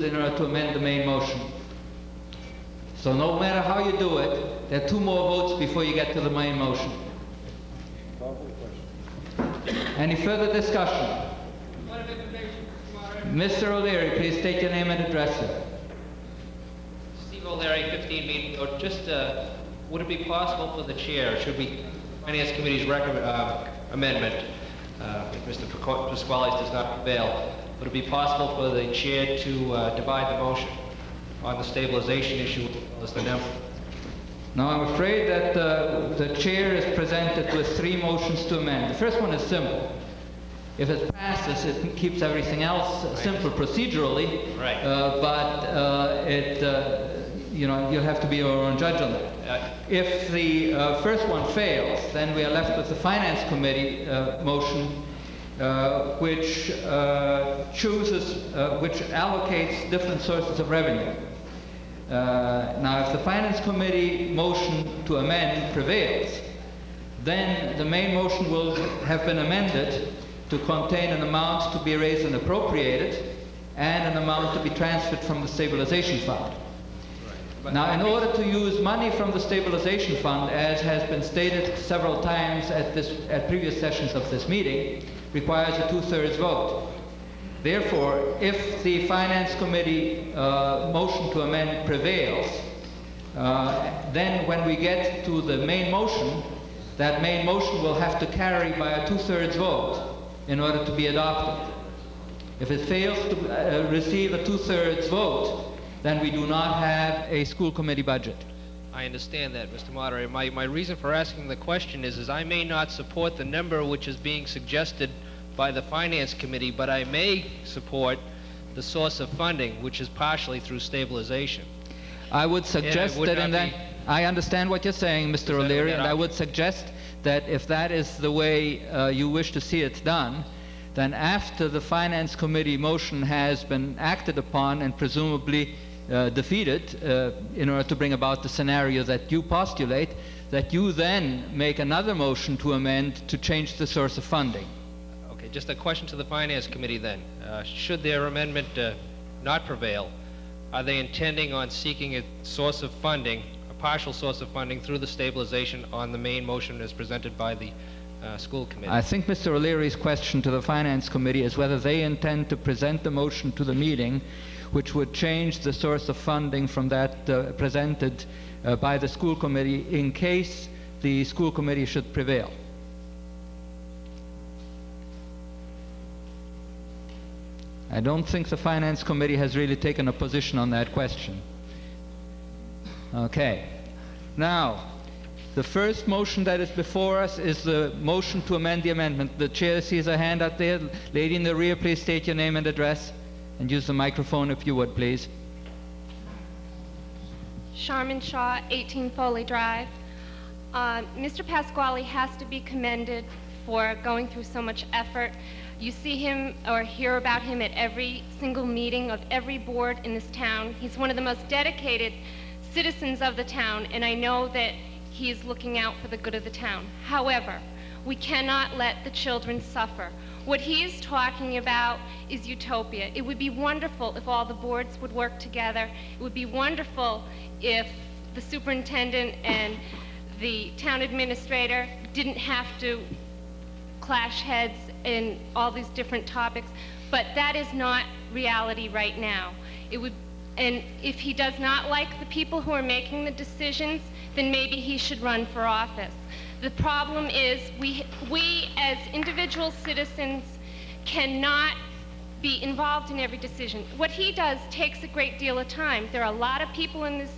it in order to amend the main motion. So no matter how you do it, there are 2 more votes before you get to the main motion. Any further discussion? Mr. O'Leary, please state your name and address, sir. Steve O'Leary, 15 Meeting Road. Just, would it be possible for the chair, should we, Finance Committee's amendment, if Mr. Pasquale does not prevail, would it be possible for the chair to divide the motion on the stabilization issue as the number? Now, I'm afraid that the chair is presented with 3 motions to amend. The first one is simple. If it passes, it keeps everything else simple procedurally. Right. You know, you'll have to be your own judge on that. If the first one fails, then we are left with the Finance Committee motion, which which allocates different sources of revenue. Now, if the Finance Committee motion to amend prevails, then the main motion will have been amended to contain an amount to be raised and appropriated and an amount to be transferred from the stabilization fund. Right. Now, in order to use money from the stabilization fund, as has been stated several times at previous sessions of this meeting, requires a 2/3 vote. Therefore, if the Finance Committee motion to amend prevails, then when we get to the main motion, that main motion will have to carry by a 2/3 vote in order to be adopted. If it fails to receive a 2/3 vote, then we do not have a school committee budget. I understand that, Mr. Moderator. My reason for asking the question is I may not support the number which is being suggested by the Finance Committee, but I may support the source of funding, which is partially through stabilization. I would suggest that in that, I understand what you're saying, Mr. O'Leary, and I would suggest that if that is the way you wish to see it done, then after the Finance Committee motion has been acted upon and presumably defeated in order to bring about the scenario that you postulate, that you then make another motion to amend to change the source of funding. Okay, just a question to the Finance Committee then. Should their amendment not prevail, are they intending on seeking a source of funding, a partial source of funding through the stabilization on the main motion as presented by the school committee? I think Mr. O'Leary's question to the Finance Committee is whether they intend to present the motion to the meeting which would change the source of funding from that presented by the school committee in case the school committee should prevail. I don't think the Finance Committee has really taken a position on that question. Okay. Now, the first motion that is before us is the motion to amend the amendment. The chair sees a hand out there. Lady in the rear, please state your name and address and use the microphone if you would, please. Charmin Shaw, 18 Foley Drive. Mr. Pasquale has to be commended for going through so much effort. You see him or hear about him at every single meeting of every board in this town. He's one of the most dedicated citizens of the town, and I know that he is looking out for the good of the town. However, we cannot let the children suffer. What he is talking about is utopia. It would be wonderful if all the boards would work together. It would be wonderful if the superintendent and the town administrator didn't have to clash heads in all these different topics, but that is not reality right now. And if he does not like the people who are making the decisions, then maybe he should run for office. The problem is we as individual citizens cannot be involved in every decision. What he does takes a great deal of time. There are a lot of people in this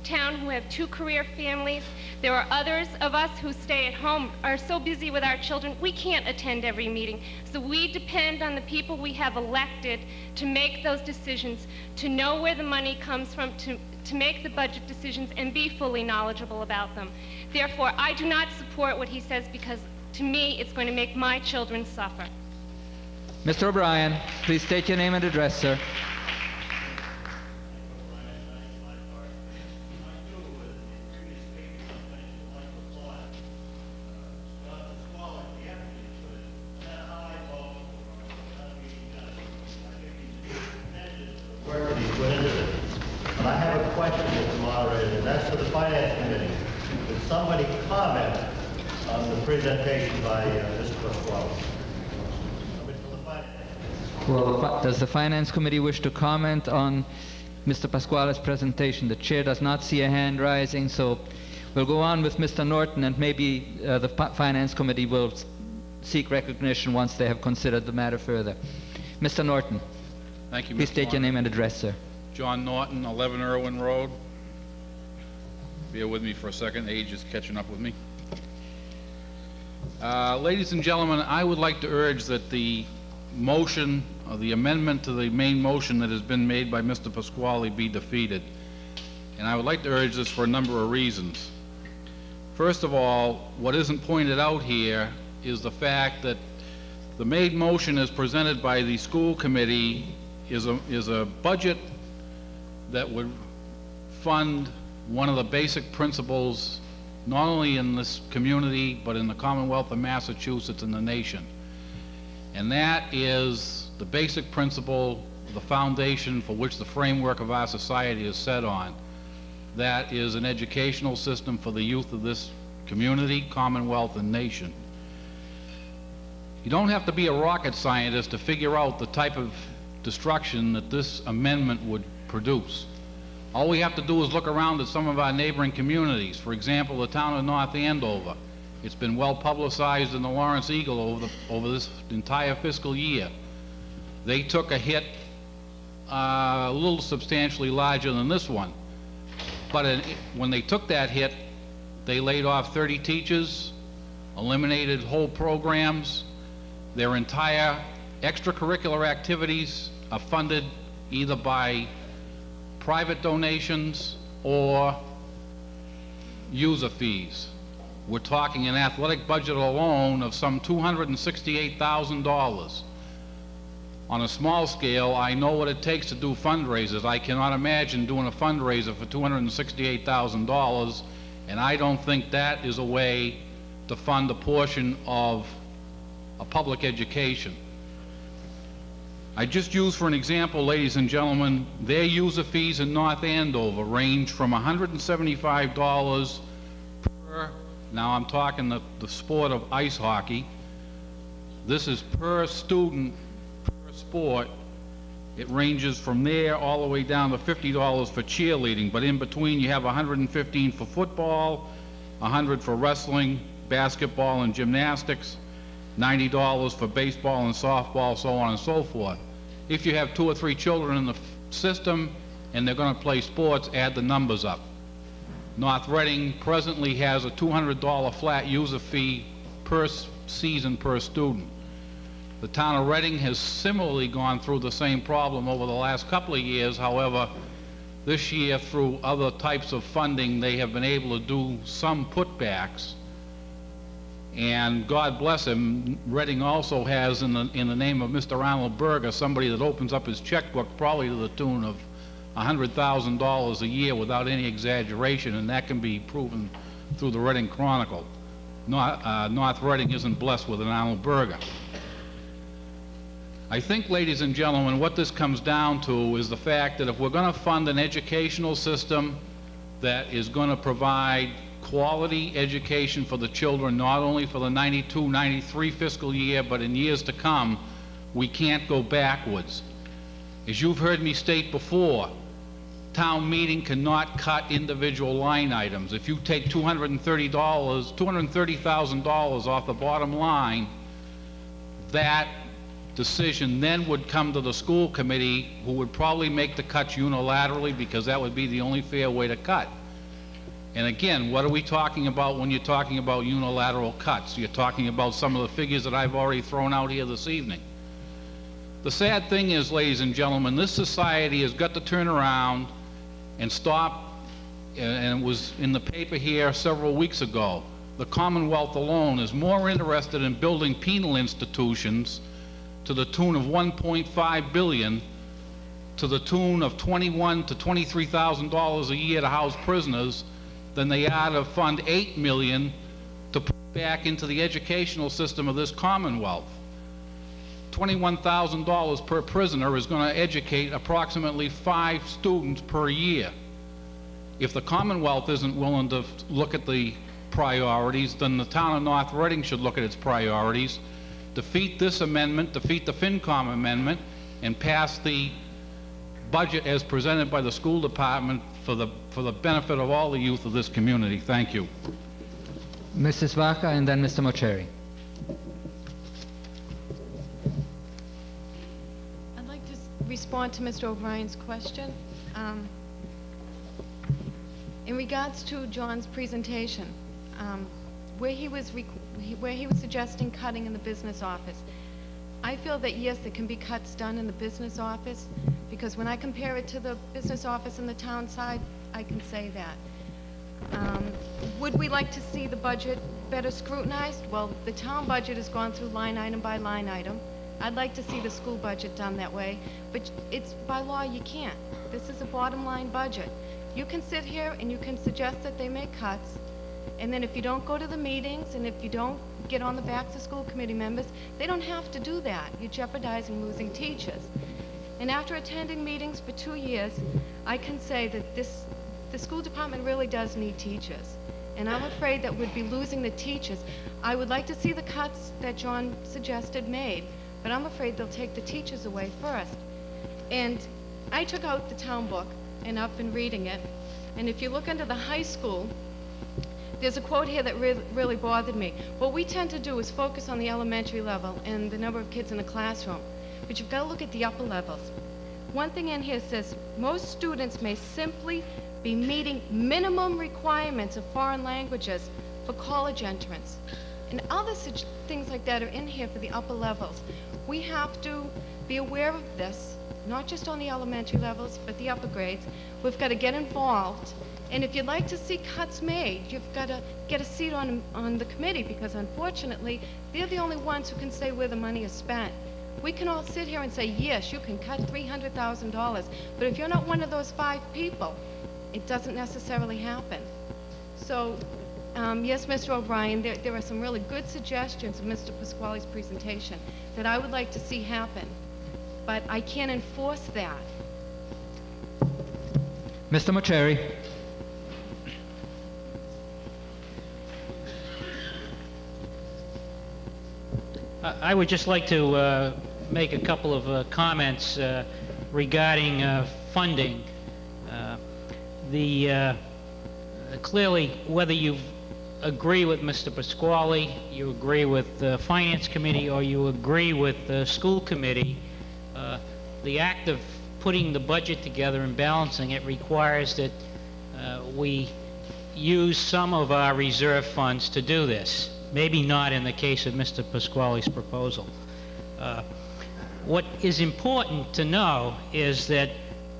town who have 2 career families. There are others of us who stay at home, are so busy with our children, we can't attend every meeting. So we depend on the people we have elected to make those decisions, to know where the money comes from, to make the budget decisions and be fully knowledgeable about them. Therefore, I do not support what he says because to me, it's going to make my children suffer. Mr. O'Brien, please state your name and address, sir. question, Mr. Moderator, and that's to the Finance Committee. Would somebody comment on the presentation by Mr. Pasquale? Somebody from the Finance. Well, does the Finance Committee wish to comment on Mr. Pasquale's presentation? The chair does not see a hand rising, so we'll go on with Mr. Norton, and maybe the Finance Committee will seek recognition once they have considered the matter further. Mr. Norton. Thank you, Mr. Please state your name and address, sir. John Norton, 11 Irwin Road. Bear with me for a second. Age is catching up with me. Ladies and gentlemen, I would like to urge that the motion, or the amendment to the main motion that has been made by Mr. Pasquale be defeated. And I would like to urge this for a number of reasons. First of all, what isn't pointed out here is the fact that the main motion as presented by the school committee is a budget that would fund one of the basic principles not only in this community but in the Commonwealth of Massachusetts and the nation. And that is the basic principle, the foundation for which the framework of our society is set on. That is an educational system for the youth of this community, Commonwealth, and nation. You don't have to be a rocket scientist to figure out the type of destruction that this amendment would produce. All we have to do is look around at some of our neighboring communities. For example, the town of North Andover. It's been well publicized in the Lawrence Eagle over this entire fiscal year. They took a hit a little substantially larger than this one. But when they took that hit, they laid off 30 teachers, eliminated whole programs. Their entire extracurricular activities are funded either by private donations or user fees. We're talking an athletic budget alone of some $268,000. On a small scale, I know what it takes to do fundraisers. I cannot imagine doing a fundraiser for $268,000, and I don't think that is a way to fund a portion of a public education. I just use for an example, ladies and gentlemen, their user fees in North Andover range from $175 per, now I'm talking the sport of ice hockey. This is per student, per sport. It ranges from there all the way down to $50 for cheerleading, but in between you have $115 for football, $100 for wrestling, basketball, and gymnastics, $90 for baseball and softball, so on and so forth. If you have 2 or 3 children in the system and they're going to play sports, add the numbers up. North Reading presently has a $200 flat user fee per season per student. The town of Reading has similarly gone through the same problem over the last couple of years. However, this year, through other types of funding, they have been able to do some putbacks. And God bless him, Reading also has, in the name of Mr. Arnold Berger, somebody that opens up his checkbook probably to the tune of $100,000 a year without any exaggeration, and that can be proven through the Reading Chronicle. North Reading isn't blessed with an Arnold Berger. I think, ladies and gentlemen, what this comes down to is the fact that if we're going to fund an educational system that is going to provide quality education for the children, not only for the 92-93 fiscal year, but in years to come, we can't go backwards. As you've heard me state before, town meeting cannot cut individual line items. If you take $230,000 off the bottom line, that decision then would come to the school committee, who would probably make the cuts unilaterally, because that would be the only fair way to cut. And again, what are we talking about when you're talking about unilateral cuts? You're talking about some of the figures that I've already thrown out here this evening. The sad thing is, ladies and gentlemen, this society has got to turn around and stop, and it was in the paper here several weeks ago, the Commonwealth alone is more interested in building penal institutions to the tune of $1.5 billion, to the tune of $21,000 to $23,000 a year to house prisoners, than they are to fund $8 million to put back into the educational system of this Commonwealth. $21,000 per prisoner is going to educate approximately 5 students per year. If the Commonwealth isn't willing to look at the priorities, then the town of North Reading should look at its priorities, defeat this amendment, defeat the FinCom amendment, and pass the budget as presented by the school department for the benefit of all the youth of this community. Thank you. Mrs. Vaca and then Mr. Mocheri. I'd like to respond to Mr. O'Brien's question. In regards to John's presentation, where he was suggesting cutting in the business office, I feel that yes, there can be cuts done in the business office, because when I compare it to the business office in the town side, I can say that. Would we like to see the budget better scrutinized? Well, the town budget has gone through line item by line item. I'd like to see the school budget done that way, but it's by law you can't. This is a bottom line budget. You can sit here and you can suggest that they make cuts, and then if you don't go to the meetings and if you don't get on the backs of school committee members, they don't have to do that. You're jeopardizing losing teachers. And after attending meetings for 2 years, I can say that the school department really does need teachers. And I'm afraid that we'd be losing the teachers. I would like to see the cuts that John suggested made, but I'm afraid they'll take the teachers away first. And I took out the town book, and I've been reading it. And if you look under the high school, there's a quote here that really bothered me. What we tend to do is focus on the elementary level and the number of kids in the classroom, but you've got to look at the upper levels. One thing in here says, most students may simply be meeting minimum requirements of foreign languages for college entrance. And other such things like that are in here for the upper levels. We have to be aware of this, not just on the elementary levels, but the upper grades. We've got to get involved. And if you'd like to see cuts made, you've got to get a seat on the committee, because unfortunately, they're the only ones who can say where the money is spent. We can all sit here and say, yes, you can cut $300,000, but if you're not one of those 5 people, it doesn't necessarily happen. So, yes, Mr. O'Brien, there are some really good suggestions in Mr. Pasquale's presentation that I would like to see happen, but I can't enforce that. Mr. Mocheri. I would just like to make a couple of comments regarding funding. Clearly, whether you agree with Mr. Pasquale, you agree with the Finance Committee, or you agree with the School Committee, the act of putting the budget together and balancing it requires that we use some of our reserve funds to do this. Maybe not in the case of Mr. Pasquale's proposal. What is important to know is that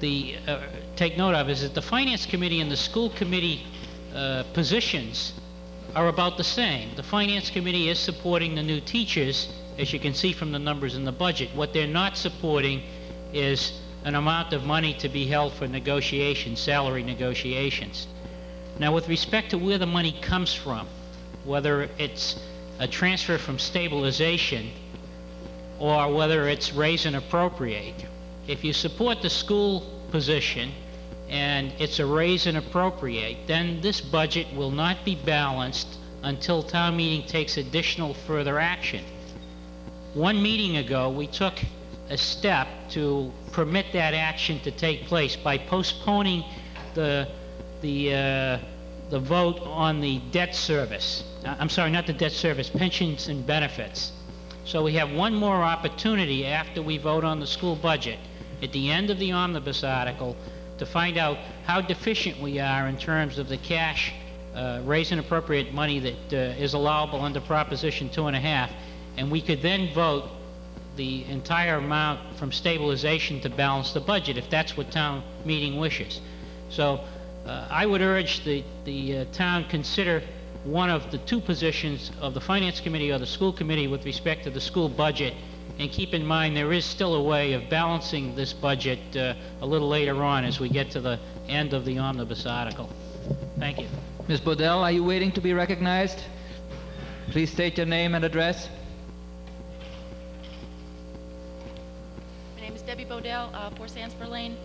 take note of is that the Finance Committee and the School Committee positions are about the same. The Finance Committee is supporting the new teachers, as you can see from the numbers in the budget. What they're not supporting is an amount of money to be held for negotiations, salary negotiations. Now, with respect to where the money comes from, whether it's a transfer from stabilization or whether it's raise and appropriate, if you support the school position and it's a raise and appropriate, then this budget will not be balanced until town meeting takes additional further action. One meeting ago, we took a step to permit that action to take place by postponing the vote on the debt service. I'm sorry, not the debt service, pensions and benefits. So we have one more opportunity after we vote on the school budget at the end of the omnibus article to find out how deficient we are in terms of the cash raise and appropriate money that is allowable under Proposition 2.5, and we could then vote the entire amount from stabilization to balance the budget if that's what town meeting wishes. So I would urge the town consider one of the 2 positions of the Finance Committee or the School Committee with respect to the school budget, and keep in mind there is still a way of balancing this budget a little later on as we get to the end of the omnibus article. Thank you. Ms. Bodell, are you waiting to be recognized? Please state your name and address. My name is Debbie Bodell, 4 Sandsburg Lane.